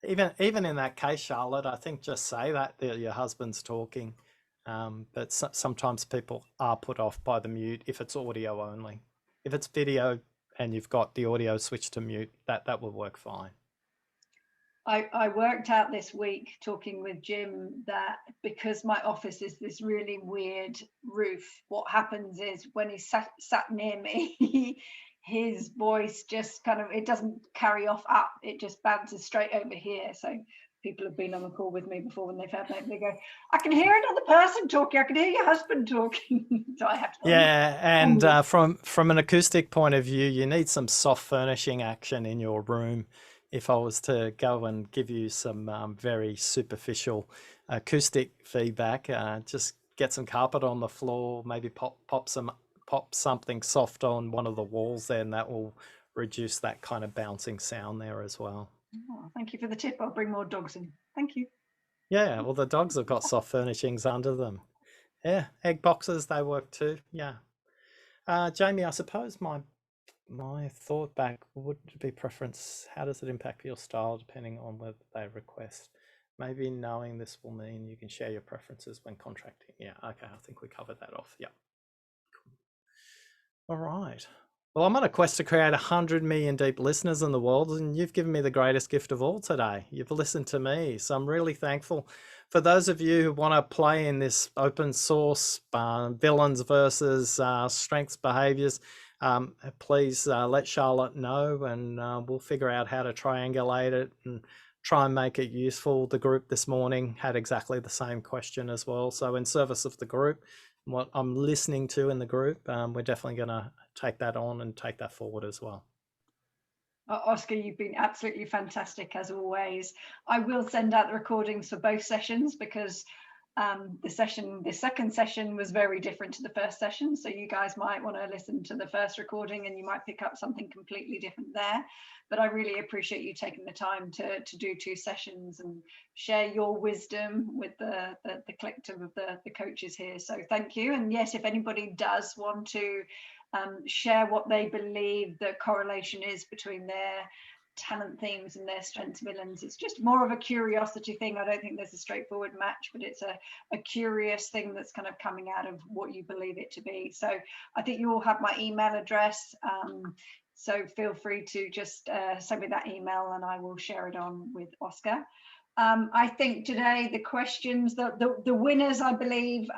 [SPEAKER 2] Even in that case, Charlotte, I think just say that your husband's talking. But sometimes people are put off by the mute if it's audio only. If it's video and you've got the audio switched to mute, that will work fine.
[SPEAKER 1] I worked out this week talking with Jim that because my office is this really weird roof, what happens is when he's sat near me, his voice just kind of, it doesn't carry off up, it just bounces straight over here. So people have been on the call with me before, when they've had that, they go, I can hear another person talking, I can hear your husband talking. So I have to.
[SPEAKER 2] Yeah, and from an acoustic point of view, you need some soft furnishing action in your room. If I was to go and give you some very superficial acoustic feedback, just get some carpet on the floor, maybe pop something soft on one of the walls there, and that will reduce that kind of bouncing sound there as well.
[SPEAKER 1] Oh, thank you for the tip. I'll bring more dogs in. Thank you.
[SPEAKER 2] Yeah, well, the dogs have got soft furnishings under them. Yeah, egg boxes, they work too. Yeah. Jamie, I suppose my thought back would be preference. How does it impact your style depending on whether they request? Maybe knowing this will mean you can share your preferences when contracting. Yeah, okay, I think we covered that off. Yeah. Cool. All right. Well, I'm on a quest to create 100 million deep listeners in the world, and you've given me the greatest gift of all today. You've listened to me, so I'm really thankful. For those of you who want to play in this open source villains versus strengths behaviors, please let Charlotte know, and we'll figure out how to triangulate it and try and make it useful. The group this morning had exactly the same question as well. So in service of the group, what I'm listening to in the group, we're definitely going to take that on and take that forward as well.
[SPEAKER 1] Oscar, you've been absolutely fantastic as always. I will send out the recordings for both sessions because the second session was very different to the first session. So you guys might want to listen to the first recording and you might pick up something completely different there. But I really appreciate you taking the time to do 2 sessions and share your wisdom with the collective of the coaches here. So thank you. And yes, if anybody does want to share what they believe the correlation is between their talent themes and their strengths villains, it's just more of a curiosity thing. I don't think there's a straightforward match, but it's a curious thing that's kind of coming out of what you believe it to be. So I think you all have my email address, so feel free to just send me that email and I will share it on with Oscar. I think today the questions, the winners, I believe,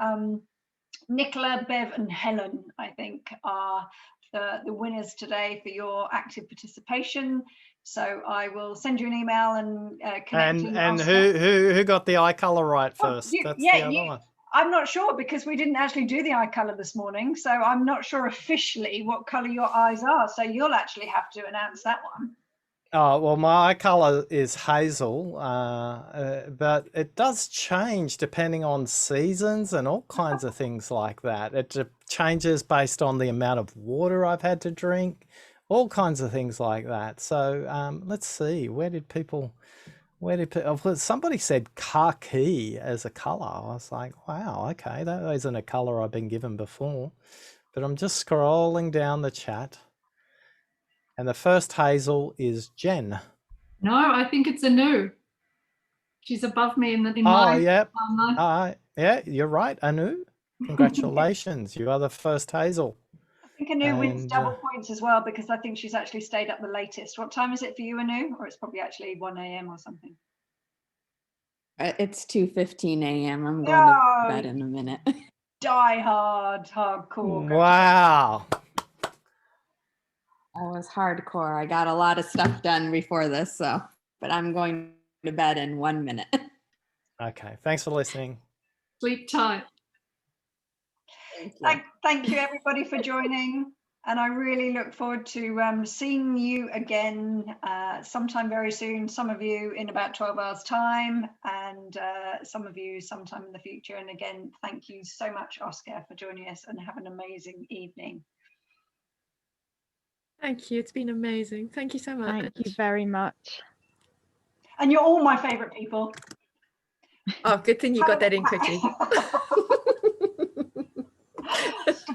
[SPEAKER 1] Nicola, Bev and Helen, I think, are the winners today for your active participation. So I will send you an email and connect you.
[SPEAKER 2] And who got the eye color right first? That's the other one.
[SPEAKER 1] I'm not sure because we didn't actually do the eye color this morning, so I'm not sure officially what color your eyes are. So you'll actually have to announce that one.
[SPEAKER 2] Oh, well, my eye color is hazel, but it does change depending on seasons and all kinds of things like that. It changes based on the amount of water I've had to drink, all kinds of things like that. So let's see, somebody said khaki as a color. I was like, wow, okay, that isn't a color I've been given before. But I'm just scrolling down the chat. And the first hazel is Jen.
[SPEAKER 9] No, I think it's Anu. She's above me in my
[SPEAKER 2] yep. Yeah, you're right, Anu. Congratulations. You are the first hazel.
[SPEAKER 1] I think Anu wins double points as well because I think she's actually stayed up the latest. What time is it for you, Anu? Or it's probably actually 1 a.m. or something.
[SPEAKER 10] It's 2:15 a.m. I'm going to bed in a minute.
[SPEAKER 1] Die hard, hardcore.
[SPEAKER 2] Wow.
[SPEAKER 10] I was hardcore. I got a lot of stuff done before this, but I'm going to bed in 1 minute.
[SPEAKER 2] Okay, thanks for listening.
[SPEAKER 9] Sleep tight.
[SPEAKER 1] Thank you everybody for joining, and I really look forward to seeing you again sometime very soon. Some of you in about 12 hours time, and some of you sometime in the future. And again, thank you so much, Oscar, for joining us, and have an amazing evening.
[SPEAKER 5] Thank you. It's been amazing. Thank you so much.
[SPEAKER 8] Thank you very much.
[SPEAKER 1] And you're all my favorite people.
[SPEAKER 5] Oh, good thing you got that in quickly.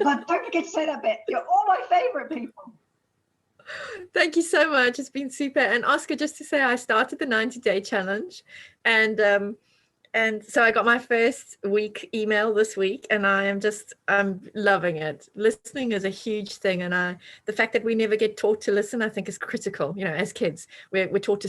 [SPEAKER 1] But don't forget to say that bit. You're all my favorite people.
[SPEAKER 5] Thank you so much. It's been super. And Oscar, just to say, I started the 90-day challenge, and so I got my first week email this week, and I'm loving it. Listening is a huge thing, and the fact that we never get taught to listen, I think, is critical. You know, as kids, we're taught to